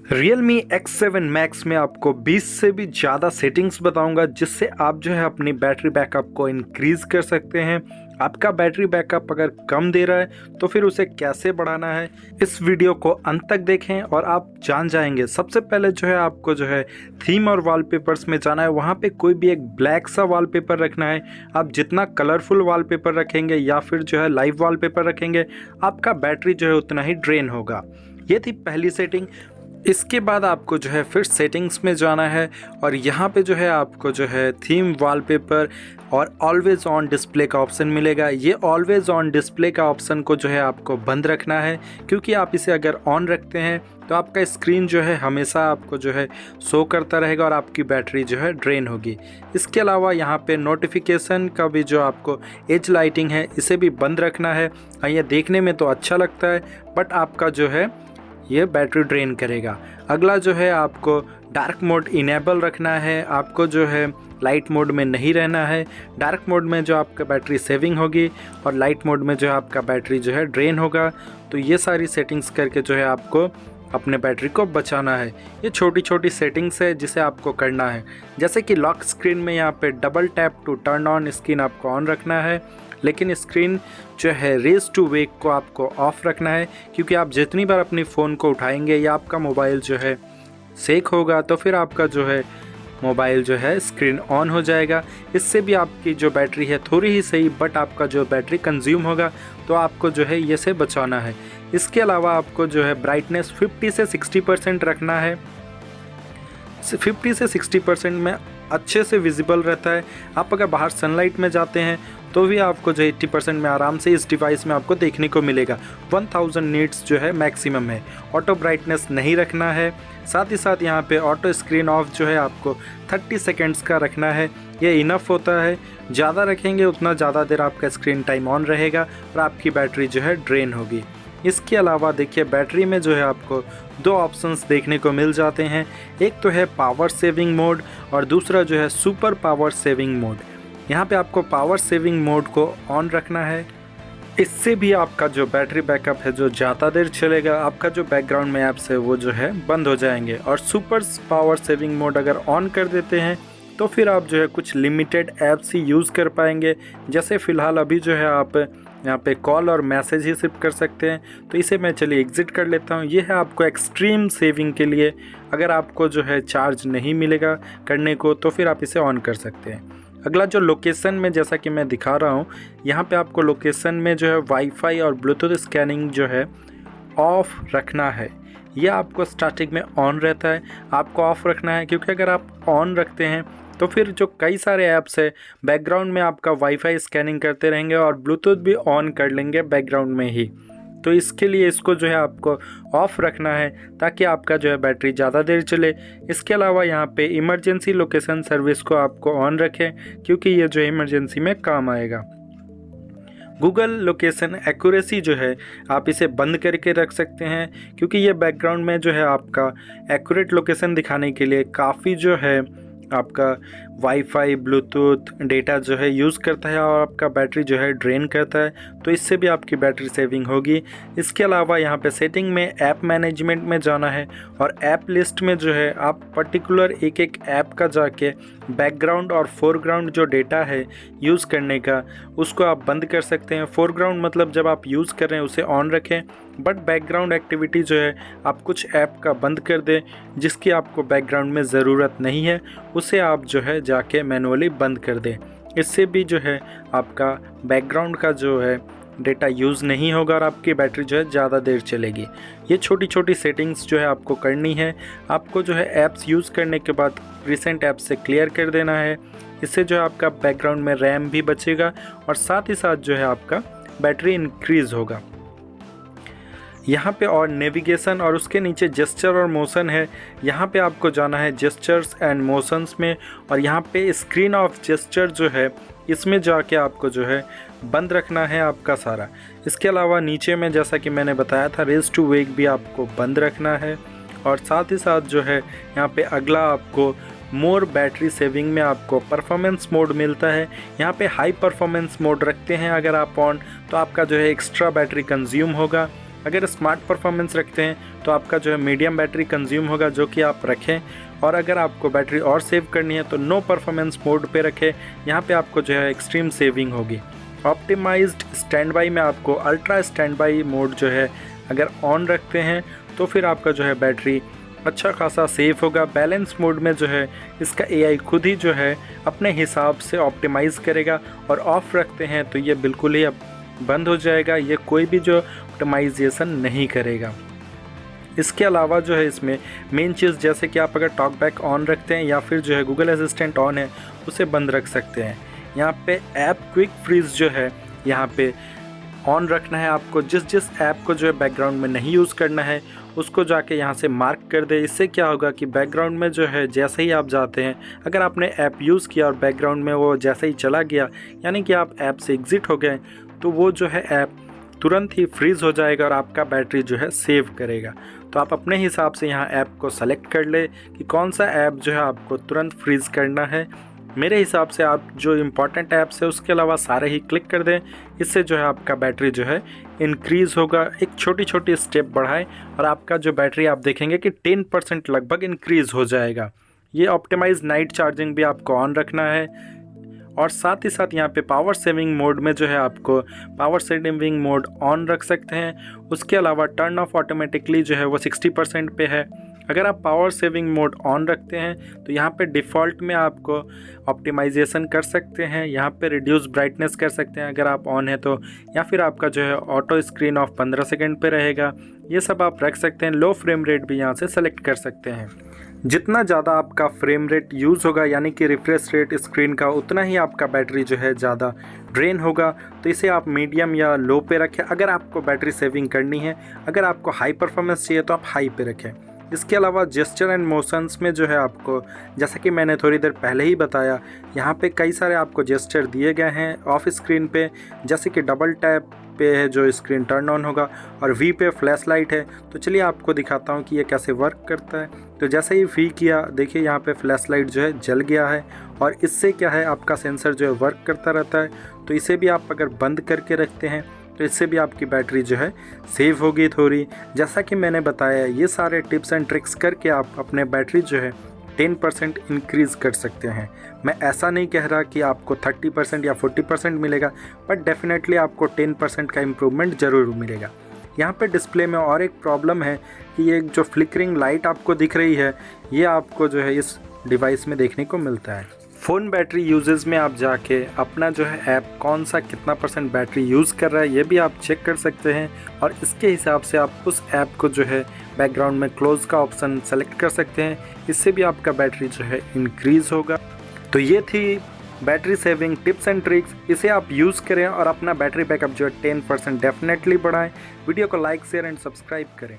Realme X7 Max में आपको 20 से भी ज़्यादा सेटिंग्स बताऊंगा जिससे आप जो है अपनी बैटरी बैकअप को इंक्रीज़ कर सकते हैं। आपका बैटरी बैकअप अगर कम दे रहा है तो फिर उसे कैसे बढ़ाना है, इस वीडियो को अंत तक देखें और आप जान जाएंगे। सबसे पहले जो है आपको जो है थीम और वॉलपेपर्स में जाना है। वहाँ पे कोई भी एक ब्लैक सा वॉलपेपर रखना है। आप जितना कलरफुल वॉलपेपर रखेंगे या फिर जो है लाइव वॉलपेपर रखेंगे, आपका बैटरी जो है उतना ही ड्रेन होगा। ये थी पहली सेटिंग। इसके बाद आपको जो है फिर सेटिंग्स में जाना है और यहाँ पे जो है आपको जो है थीम वॉलपेपर और ऑलवेज़ ऑन डिस्प्ले का ऑप्शन मिलेगा। ये ऑलवेज़ ऑन डिस्प्ले का ऑप्शन को जो है आपको बंद रखना है, क्योंकि आप इसे अगर ऑन रखते हैं तो आपका स्क्रीन जो है हमेशा आपको जो है शो करता रहेगा और आपकी बैटरी जो है ड्रेन होगी। इसके अलावा यहाँ पे नोटिफिकेशन का भी जो आपको एज लाइटिंग है इसे भी बंद रखना है। ये देखने में तो अच्छा लगता है बट आपका जो है ये बैटरी ड्रेन करेगा। अगला जो है आपको डार्क मोड इनेबल रखना है। आपको जो है लाइट मोड में नहीं रहना है। डार्क मोड में जो आपका बैटरी सेविंग होगी और लाइट मोड में जो है आपका बैटरी जो है ड्रेन होगा। तो ये सारी सेटिंग्स करके जो है आपको अपने बैटरी को बचाना है। ये छोटी छोटी सेटिंग्स है जिसे आपको करना है, जैसे कि लॉक स्क्रीन में यहाँ पे double tap to turn on screen आपको ऑन रखना है, लेकिन स्क्रीन जो है रेज टू वेक को आपको ऑफ रखना है, क्योंकि आप जितनी बार अपनी फ़ोन को उठाएंगे या आपका मोबाइल जो है सेक होगा तो फिर आपका जो है मोबाइल जो है स्क्रीन ऑन हो जाएगा। इससे भी आपकी जो बैटरी है थोड़ी ही सही बट आपका जो बैटरी कंज्यूम होगा, तो आपको जो है ये से बचाना है। इसके अलावा आपको जो है ब्राइटनेस 50 से 60% रखना है। 50 से 60% में अच्छे से विजिबल रहता है। आप अगर बाहर सनलाइट में जाते हैं तो भी आपको जो 80% में आराम से इस डिवाइस में आपको देखने को मिलेगा। 1000 नीट्स जो है मैक्सिमम है। ऑटो ब्राइटनेस नहीं रखना है। साथ ही साथ यहाँ पे ऑटो स्क्रीन ऑफ जो है आपको 30 सेकेंड्स का रखना है। ये इनफ होता है। ज़्यादा रखेंगे उतना ज़्यादा देर आपका स्क्रीन टाइम ऑन रहेगा और आपकी बैटरी जो है ड्रेन होगी। इसके अलावा देखिए बैटरी में जो है आपको दो ऑप्शंस देखने को मिल जाते हैं। एक तो है पावर सेविंग मोड और दूसरा जो है सुपर पावर सेविंग मोड। यहाँ पे आपको पावर सेविंग मोड को ऑन रखना है। इससे भी आपका जो बैटरी बैकअप है जो ज़्यादा देर चलेगा, आपका जो बैकग्राउंड में ऐप्स है वो जो है बंद हो जाएंगे। और सुपर पावर सेविंग मोड अगर ऑन कर देते हैं तो फिर आप जो है कुछ लिमिटेड ऐप्स ही यूज़ कर पाएंगे। जैसे फ़िलहाल अभी जो है आप यहाँ पे कॉल और मैसेज ही सिर्फ कर सकते हैं, तो इसे मैं चलिए एग्ज़िट कर लेता हूँ। ये है आपको एक्सट्रीम सेविंग के लिए। अगर आपको जो है चार्ज नहीं मिलेगा करने को तो फिर आप इसे ऑन कर सकते हैं। अगला जो लोकेशन में, जैसा कि मैं दिखा रहा हूँ, यहाँ पे आपको लोकेशन में जो है वाईफाई और ब्लूटूथ स्कैनिंग जो है ऑफ़ रखना है। ये आपको स्टार्टिंग में ऑन रहता है, आपको ऑफ़ रखना है, क्योंकि अगर आप ऑन रखते हैं तो फिर जो कई सारे ऐप्स है बैकग्राउंड में आपका वाईफाई स्कैनिंग करते रहेंगे और ब्लूटूथ भी ऑन कर लेंगे बैकग्राउंड में ही। तो इसके लिए इसको जो है आपको ऑफ़ रखना है ताकि आपका जो है बैटरी ज़्यादा देर चले। इसके अलावा यहाँ पे इमरजेंसी लोकेशन सर्विस को आपको ऑन रखें, क्योंकि ये जो है इमरजेंसी में काम आएगा। गूगल लोकेशन एक्यूरेसी जो है आप इसे बंद करके रख सकते हैं, क्योंकि ये बैकग्राउंड में जो है आपका एक्यूरेट लोकेशन दिखाने के लिए काफ़ी जो है आपका वाईफाई ब्लूटूथ डेटा जो है यूज़ करता है और आपका बैटरी जो है ड्रेन करता है, तो इससे भी आपकी बैटरी सेविंग होगी। इसके अलावा यहाँ पे सेटिंग में ऐप मैनेजमेंट में जाना है और ऐप लिस्ट में जो है आप पर्टिकुलर एक एक ऐप का जाके बैकग्राउंड और फोरग्राउंड जो डेटा है यूज़ करने का उसको आप बंद कर सकते हैं। फोरग्राउंड मतलब जब आप यूज़ कर रहे हैं उसे ऑन रखें, बट बैकग्राउंड एक्टिविटी जो है आप कुछ ऐप का बंद कर दें जिसकी आपको बैकग्राउंड में ज़रूरत नहीं है, उसे आप जो है जाके मैनुअली बंद कर दें। इससे भी जो है आपका बैकग्राउंड का जो है डेटा यूज़ नहीं होगा और आपकी बैटरी जो है ज़्यादा देर चलेगी। ये छोटी छोटी सेटिंग्स जो है आपको करनी है। आपको जो है ऐप्स यूज़ करने के बाद रिसेंट ऐप से क्लियर कर देना है। इससे जो है आपका बैकग्राउंड में रैम भी बचेगा और साथ ही साथ जो है आपका बैटरी इंक्रीज़ होगा। यहाँ पे और नेविगेशन और उसके नीचे जेस्चर और मोशन है। यहाँ पे आपको जाना है जेस्चर्स एंड मोशंस में और यहाँ पे स्क्रीन ऑफ जेस्चर जो है इसमें जाके आपको जो है बंद रखना है आपका सारा। इसके अलावा नीचे में जैसा कि मैंने बताया था रेज टू वेक भी आपको बंद रखना है। और साथ ही साथ जो है यहाँ पे अगला आपको मोर बैटरी सेविंग में आपको परफॉर्मेंस मोड मिलता है। यहाँ पे हाई परफॉर्मेंस मोड रखते हैं अगर आप ऑन, तो आपका जो है एक्स्ट्रा बैटरी कंज्यूम होगा। अगर स्मार्ट परफॉर्मेंस रखते हैं तो आपका जो है मीडियम बैटरी कंज्यूम होगा, जो कि आप रखें। और अगर आपको बैटरी और सेव करनी है तो नो परफॉर्मेंस मोड पे रखें, यहाँ पे आपको जो है एक्सट्रीम सेविंग होगी। ऑप्टिमाइज्ड स्टैंड बाई में आपको अल्ट्रा स्टैंड बाई मोड जो है अगर ऑन रखते हैं तो फिर आपका जो है बैटरी अच्छा खासा सेफ होगा। बैलेंस मोड में जो है इसका AI खुद ही जो है अपने हिसाब से ऑप्टिमाइज़ करेगा, और ऑफ़ रखते हैं तो ये बिल्कुल ही अब बंद हो जाएगा, ये कोई भी जो ऑप्टिमाइजेशन नहीं करेगा। इसके अलावा जो है इसमें मेन चीज़, जैसे कि आप अगर टॉक बैक ऑन रखते हैं या फिर जो है गूगल असिस्टेंट ऑन है उसे बंद रख सकते हैं। यहाँ पे ऐप क्विक फ्रीज जो है यहाँ पे ऑन रखना है आपको। जिस ऐप को जो है बैकग्राउंड में नहीं यूज़ करना है उसको जाके यहाँ से मार्क कर दे। इससे क्या होगा कि बैकग्राउंड में जो है जैसे ही आप जाते हैं, अगर आपने ऐप यूज़ किया और बैकग्राउंड में वो जैसे ही चला गया, यानी कि आप ऐप से एग्ज़िट हो गए, तो वो जो है ऐप तुरंत ही फ्रीज़ हो जाएगा और आपका बैटरी जो है सेव करेगा। तो आप अपने हिसाब से यहाँ ऐप को सेलेक्ट कर ले कि कौन सा ऐप जो है आपको तुरंत फ्रीज़ करना है। मेरे हिसाब से आप जो इम्पॉर्टेंट ऐप्स है उसके अलावा सारे ही क्लिक कर दें। इससे जो है आपका बैटरी जो है इंक्रीज़ होगा। एक छोटी छोटी स्टेप बढ़ाएं और आपका जो बैटरी आप देखेंगे कि 10% लगभग इंक्रीज़ हो जाएगा। ये ऑप्टिमाइज नाइट चार्जिंग भी आपको ऑन रखना है, और साथ ही साथ यहाँ पे पावर सेविंग मोड में जो है आपको पावर सेविंग मोड ऑन रख सकते हैं। उसके अलावा टर्न ऑफ ऑटोमेटिकली जो है वो 60% पे है। अगर आप पावर सेविंग मोड ऑन रखते हैं तो यहाँ पे डिफ़ॉल्ट में आपको ऑप्टिमाइजेशन कर सकते हैं, यहाँ पे रिड्यूस ब्राइटनेस कर सकते हैं अगर आप ऑन है तो, या फिर आपका जो है ऑटो स्क्रीन ऑफ 15 सेकंड पे रहेगा। ये सब आप रख सकते हैं। लो फ्रेम रेट भी यहाँ से सेलेक्ट कर सकते हैं। जितना ज़्यादा आपका फ्रेम रेट यूज़ होगा, यानी कि रिफ्रेश रेट स्क्रीन का, उतना ही आपका बैटरी जो है ज़्यादा ड्रेन होगा। तो इसे आप मीडियम या लो पे रखें अगर आपको बैटरी सेविंग करनी है। अगर आपको हाई परफॉर्मेंस चाहिए तो आप हाई पे रखें। इसके अलावा जेस्चर एंड मोशंस में जो है आपको, जैसा कि मैंने थोड़ी देर पहले ही बताया, यहाँ पे कई सारे आपको जेस्चर दिए गए हैं ऑफ स्क्रीन पे, जैसे कि डबल टैप पे है जो स्क्रीन टर्न ऑन होगा, और वी पे फ्लैश लाइट है। तो चलिए आपको दिखाता हूँ कि ये कैसे वर्क करता है। तो जैसे ही वी किया, देखिए यहाँ पे फ्लैश लाइट जो है जल गया है, और इससे क्या है आपका सेंसर जो है वर्क करता रहता है। तो इसे भी आप अगर बंद करके रखते हैं तो इससे भी आपकी बैटरी जो है सेव होगी थोड़ी। जैसा कि मैंने बताया, ये सारे टिप्स एंड ट्रिक्स करके आप अपने बैटरी जो है 10% इंक्रीज़ कर सकते हैं। मैं ऐसा नहीं कह रहा कि आपको 30% या 40% मिलेगा, बट डेफिनेटली आपको 10% का इम्प्रूवमेंट ज़रूर मिलेगा। यहाँ पे डिस्प्ले में और एक प्रॉब्लम है कि ये जो फ्लिकरिंग लाइट आपको दिख रही है, ये आपको जो है इस डिवाइस में देखने को मिलता है। फ़ोन बैटरी यूजेस में आप जाके अपना जो है ऐप कौन सा कितना % बैटरी यूज़ कर रहा है ये भी आप चेक कर सकते हैं, और इसके हिसाब से आप उस ऐप को जो है बैकग्राउंड में क्लोज़ का ऑप्शन सेलेक्ट कर सकते हैं। इससे भी आपका बैटरी जो है इंक्रीज़ होगा। तो ये थी battery saving tips and tricks. इसे आप यूज़ करें और अपना बैटरी बैकअप जो है 10% डेफिनेटली बढ़ाएं। वीडियो को लाइक, शेयर एंड सब्सक्राइब करें।